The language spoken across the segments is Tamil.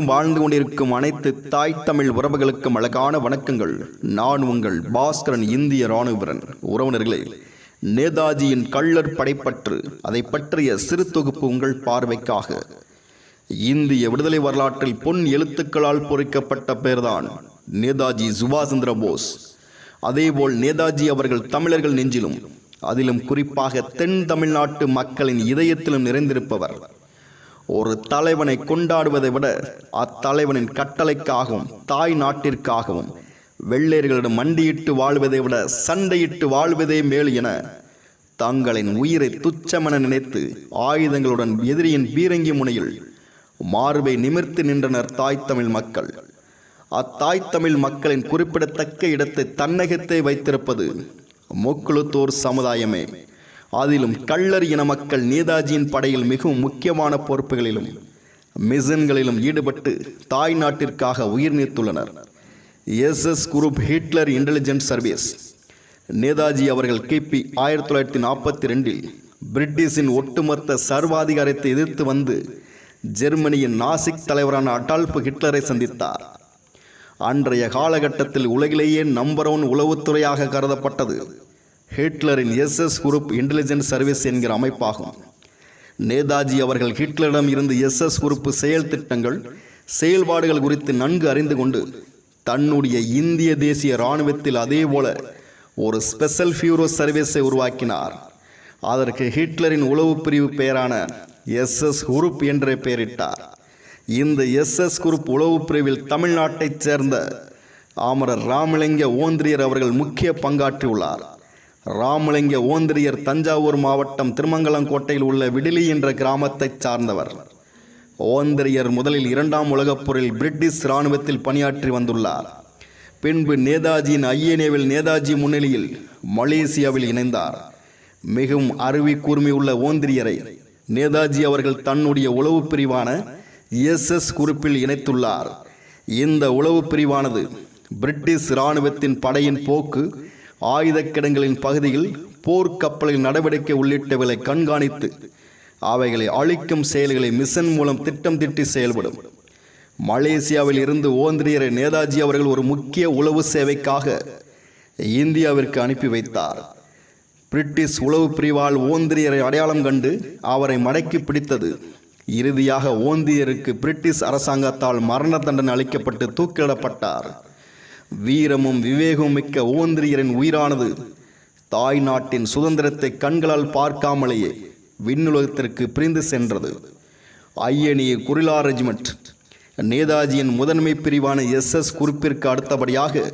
வாழ்ந்து கொண்டிருக்கும் அனைத்து தாய் தமிழ் உறவுகளுக்கும் அழகான வணக்கங்கள். நான் உங்கள் பாஸ்கரன், இந்திய இராணுவ வீரன். உறவினர்களே, நேதாஜியின் கள்ளர் படைப்பற்று, அதை பற்றிய சிறு தொகுப்பு உங்கள் பார்வைக்காக. இந்திய விடுதலை வரலாற்றில் பொன் எழுத்துக்களால் பொறிக்கப்பட்ட பெயர்தான் நேதாஜி சுபாஷ் சந்திர போஸ். அதேபோல் நேதாஜி அவர்கள் தமிழர்கள் நெஞ்சிலும், அதிலும் குறிப்பாக தென் தமிழ்நாட்டு மக்களின் இதயத்திலும் நிறைந்திருப்பவர். ஒரு தலைவனை கொண்டாடுவதை விட அத்தலைவனின் கட்டளைக்காகவும் தாய் நாட்டிற்காகவும் வெள்ளையர்களிடம் மண்டியிட்டு வாழ்வதை விட சண்டையிட்டு வாழ்வதே மேல் என தங்களின் உயிரை துச்சமென நினைத்து ஆயுதங்களுடன் எதிரியின் பீரங்கி முனையில் மார்பை நிமிர்த்தி நின்றனர் தாய் தமிழ் மக்கள். அத்தாய் தமிழ் மக்களின் குறிப்பிடத்தக்க இடத்தை தன்னகத்தை வைத்திருப்பது முக்குளத்தூர் சமுதாயமே. அதிலும் கள்ளர் இன மக்கள் நேதாஜியின் படையில் மிகவும் முக்கியமான பொறுப்புகளிலும் மிஷன்களிலும் ஈடுபட்டு தாய் நாட்டிற்காக உயிர் நீத்துள்ளனர். SS group Hitler intelligence service. Netaji அவர்கள் கிபி 1942 பிரிட்டிஷின் ஒட்டுமொத்த சர்வாதிகாரத்தை எதிர்த்து வந்து ஜெர்மனியின் நாசிக் தலைவரான அடால்ஃப் ஹிட்லரை சந்தித்தார். அன்றைய காலகட்டத்தில் உலகிலேயே நம்பர் 1 உளவுத்துறையாக கருதப்பட்டது ஹிட்லரின் SS குரூப் இன்டெலிஜென்ஸ் சர்வீஸ் என்கிற அமைப்பாகும். நேதாஜி அவர்கள் ஹிட்லரிடம் இருந்து SS குரூப் செயல் திட்டங்கள், செயல்பாடுகள் குறித்து நன்கு அறிந்து கொண்டு தன்னுடைய இந்திய தேசிய இராணுவத்தில் அதேபோல ஒரு ஸ்பெஷல் பியூரோ சர்வீஸை உருவாக்கினார். அதற்கு ஹிட்லரின் உளவு பிரிவு பெயரான SS குரூப் என்றே பெயரிட்டார். இந்த SS குரூப் உளவு பிரிவில் தமிழ்நாட்டைச் சேர்ந்த அமரர் ராமலிங்க ஓந்திரியர் அவர்கள் முக்கிய பங்காற்றியுள்ளார். ராமலிங்க ஓந்திரியர் தஞ்சாவூர் மாவட்டம் திருமங்கலங்கோட்டையில் உள்ள விடிலி என்ற கிராமத்தைச் சார்ந்தவர். ஓந்திரியர் முதலில் 2ஆம் உலகப் போரில் பிரிட்டிஷ் இராணுவத்தில் பணியாற்றி வந்துள்ளார். பின்பு நேதாஜியின் ஐஎன்ஏவில் நேதாஜி முன்னிலையில் மலேசியாவில் இணைந்தார். மிகவும் அறிவி கூர்மையுள்ள ஓந்திரியரை நேதாஜி அவர்கள் தன்னுடைய உளவு பிரிவான SS குரூப்பில் இணைத்துள்ளார். இந்த உளவு பிரிவானது பிரிட்டிஷ் இராணுவத்தின் படையின் போக்கு, ஆயுத கிடங்களின் பகுதியில் போர்க்கப்பலின் நடவடிக்கை உள்ளிட்டவைகளை கண்காணித்து அவைகளை அழிக்கும் செயல்களை மிஷன் மூலம் திட்டம் திட்டி செயல்படும். மலேசியாவில் இருந்து ஓந்திரியரை நேதாஜி அவர்கள் ஒரு முக்கிய உளவு சேவைக்காக இந்தியாவிற்கு அனுப்பி வைத்தார். பிரிட்டிஷ் உளவு பிரிவால் ஓந்திரியரை அடையாளம் கண்டு அவரை மடக்கி பிடித்தது. இறுதியாக ஓந்திரியருக்கு பிரிட்டிஷ் அரசாங்கத்தால் மரண தண்டனை அளிக்கப்பட்டு தூக்கிலிடப்பட்டார். வீரமும் விவேகமும் மிக்க ஓந்திரியரின் உயிரானது தாய் நாட்டின் சுதந்திரத்தை கண்களால் பார்க்காமலேயே விண்ணுலகத்திற்கு பிரிந்து சென்றது. ஐஎன்ஏ குரில்லா ரெஜிமெண்ட் நேதாஜியின் முதன்மை பிரிவான SS குரூப்பிற்கு அடுத்தபடியாக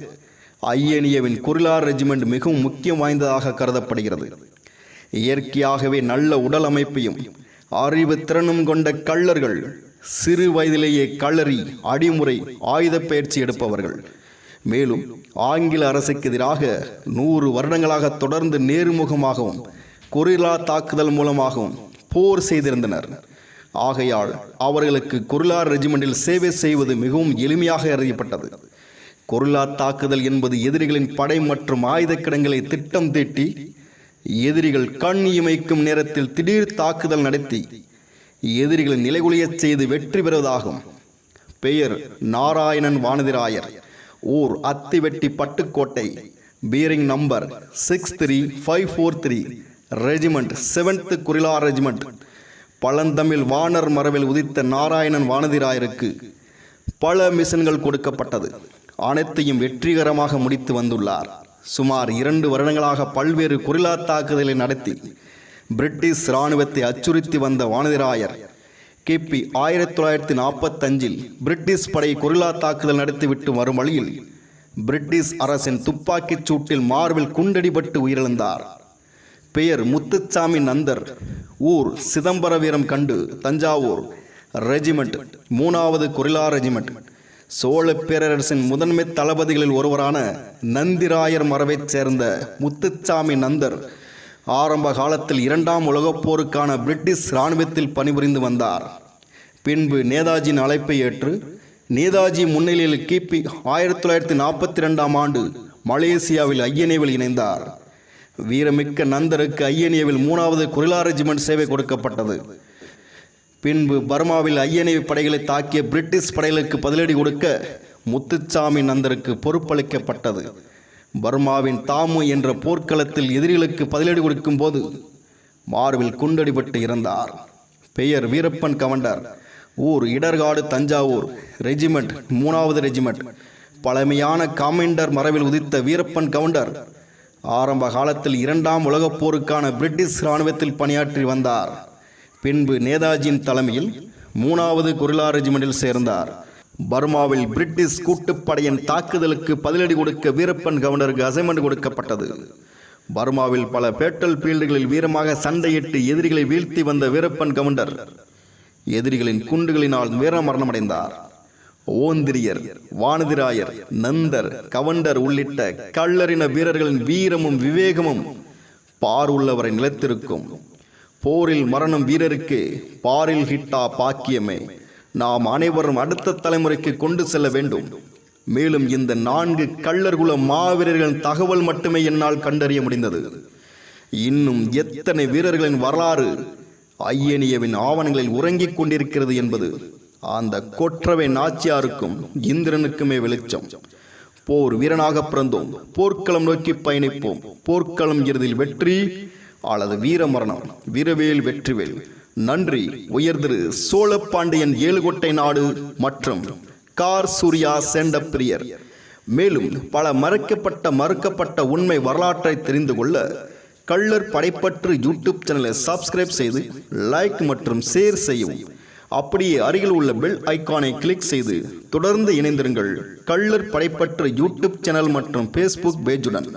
ஐஎன்ஏவின் குரில்லா ரெஜிமெண்ட் மிகவும் முக்கியம் வாய்ந்ததாக கருதப்படுகிறது. இயற்கையாகவே நல்ல உடல் அமைப்பையும் அறிவு திறனும் கொண்ட கள்ளர்கள் சிறு வயதிலேயே களரி, அடிமுறை, ஆயுத பயிற்சி எடுப்பவர்கள். மேலும் ஆங்கில அரசுக்கு எதிராக 100 வருடங்களாக தொடர்ந்து நேர்முகமாகவும் கொரில்லா தாக்குதல் மூலமாகவும் போர் செய்திருந்தனர். ஆகையால் அவர்களுக்கு கொரில்லா ரெஜிமெண்டில் சேவை செய்வது மிகவும் எளிமையாக அறியப்பட்டது. கொரில்லா தாக்குதல் என்பது எதிரிகளின் படை மற்றும் ஆயுத கிடங்களை திட்டம் தீட்டி எதிரிகள் கண் இமைக்கும் நேரத்தில் திடீர் தாக்குதல் நடத்தி எதிரிகளை நிலைகுலியச் செய்து வெற்றி பெறுவதாகும். பெயர் நாராயணன் வானதிராயர். ஊர் அத்திவெட்டி பட்டுக்கோட்டை. பீரிங் number 63543. Regiment 7th guerrilla regiment. பழந்தமிழ் வானர் மரபில் உதித்த நாராயணன் வானதிராயருக்கு பல மிஷன்கள் கொடுக்கப்பட்டது. அனைத்தையும் வெற்றிகரமாக முடித்து வந்துள்ளார். சுமார் 2 வருடங்களாக பல்வேறு கொரில்லா தாக்குதலை நடத்தி பிரிட்டிஷ் இராணுவத்தை அச்சுறுத்தி வந்த வானதிராயர் கிபி 1945 பிரிட்டிஷ் படை கொரில்லா தாக்குதல் நடத்திவிட்டு வரும் வழியில் பிரிட்டிஷ் அரசின் துப்பாக்கிச் சூட்டில் மார்பில் குண்டடிபட்டு உயிரிழந்தார். பெயர் முத்துச்சாமி நந்தர். ஊர் சிதம்பர வீரம் கண்டு, தஞ்சாவூர். ரெஜிமெண்ட் 3வது கொரில்லா ரெஜிமெண்ட். சோழ பேரரசின் முதன்மை தளபதிகளில் ஒருவரான நந்திராயர் மரபைச் சேர்ந்த முத்துச்சாமி நந்தர் ஆரம்ப காலத்தில் 2ஆம் உலகப் போருக்கான பிரிட்டிஷ் இராணுவத்தில் பணிபுரிந்து வந்தார். பின்பு நேதாஜியின் அழைப்பை ஏற்று நேதாஜி முன்னிலையில் கிபி 1942ஆம் ஆண்டு மலேசியாவில் ஐஎன்ஏவில் இணைந்தார். வீரமிக்க நந்தருக்கு ஐஎன்ஏவில் 3வது கொரில்லா ரெஜிமெண்ட் சேவை கொடுக்கப்பட்டது. பின்பு பர்மாவில் ஐஎன்ஏ படைகளை தாக்கிய பிரிட்டிஷ் படைகளுக்கு பதிலடி கொடுக்க முத்துச்சாமி நந்தருக்கு பொறுப்பளிக்கப்பட்டது. பர்மாவின் தாமு என்ற போர்க்களத்தில் எதிரிகளுக்கு பதிலடி கொடுக்கும் போது மார்பில் குண்டடிபட்டு இறந்தார். பெயர் வீரப்பன் கவுண்டர். ஊர் இடர்காடு, தஞ்சாவூர். ரெஜிமெண்ட் 3வது ரெஜிமெண்ட். பழமையான காமெண்டர் மரபில் உதித்த வீரப்பன் கவுண்டர் ஆரம்ப காலத்தில் 2ஆம் உலகப் போருக்கான பிரிட்டிஷ் இராணுவத்தில் பணியாற்றி வந்தார். பின்பு நேதாஜியின் தலைமையில் 3வது கொரில்லா ரெஜிமெண்டில் சேர்ந்தார். பர்மாவில் பிரிட்டிஷ் கூட்டுப்படையின் தாக்குதலுக்கு பதிலடி கொடுக்க வீரப்பன் கவுண்டருக்கு அசைன்மெண்ட் கொடுக்கப்பட்டது. பர்மாவில் பல பேட்டல் ஃபீல்டுகளில் வீரமாக சண்டையிட்டு எதிரிகளை வீழ்த்தி வந்த வீரப்பன் கவுண்டர் எதிரிகளின் குண்டுகளினால் வீரமரணமடைந்தார். ஓந்திரியர், வானதிராயர், நந்தர், கவுண்டர் உள்ளிட்ட கள்ளரின வீரர்களின் வீரமும் விவேகமும் பார் உள்ளவரை நிலைத்திருக்கும். போரில் மரணம் வீரருக்கு, பாரில் ஹிட்டா பாக்கியமே. நாம் அனைவரும் அடுத்த தலைமுறைக்கு கொண்டு செல்ல வேண்டும். மேலும் இந்த 4 கள்ளர்குல மாவீரர்களின் தகவல் மட்டுமே என்னால் கண்டறிய முடிந்தது. இன்னும் எத்தனை வீரர்களின் வரலாறு ஐஎன்ஏவின் ஆவணங்களில் உறங்கிக் கொண்டிருக்கிறது என்பது அந்த கொற்றவை நாச்சியாருக்கும் இந்திரனுக்குமே வெளிச்சம். போர் வீரனாக பிறந்தோம், போர்க்களம் நோக்கி பயணிப்போம். போர்க்களம் இறுதியில் வெற்றி அல்லது வீரமரணம். வீரவேல் வெற்றிவேல். நன்றி. உயர்திரு சோழப்பாண்டியன் 7 கோட்டை நாடு மற்றும் கார் சூர்யா சேண்டப்பிரியர். மேலும் பல மறுக்கப்பட்ட உண்மை வரலாற்றை தெரிந்து கொள்ள கள்ளர் படைப்பற்று யூடியூப் சேனலை சப்ஸ்கிரைப் செய்து லைக் மற்றும் ஷேர் செய்யவும். அப்படியே அருகில் உள்ள பெல் ஐக்கானை கிளிக் செய்து தொடர்ந்து இணைந்திருங்கள் கள்ளர் படைப்பற்று யூடியூப் சேனல் மற்றும் ஃபேஸ்புக் பேஜுடன்.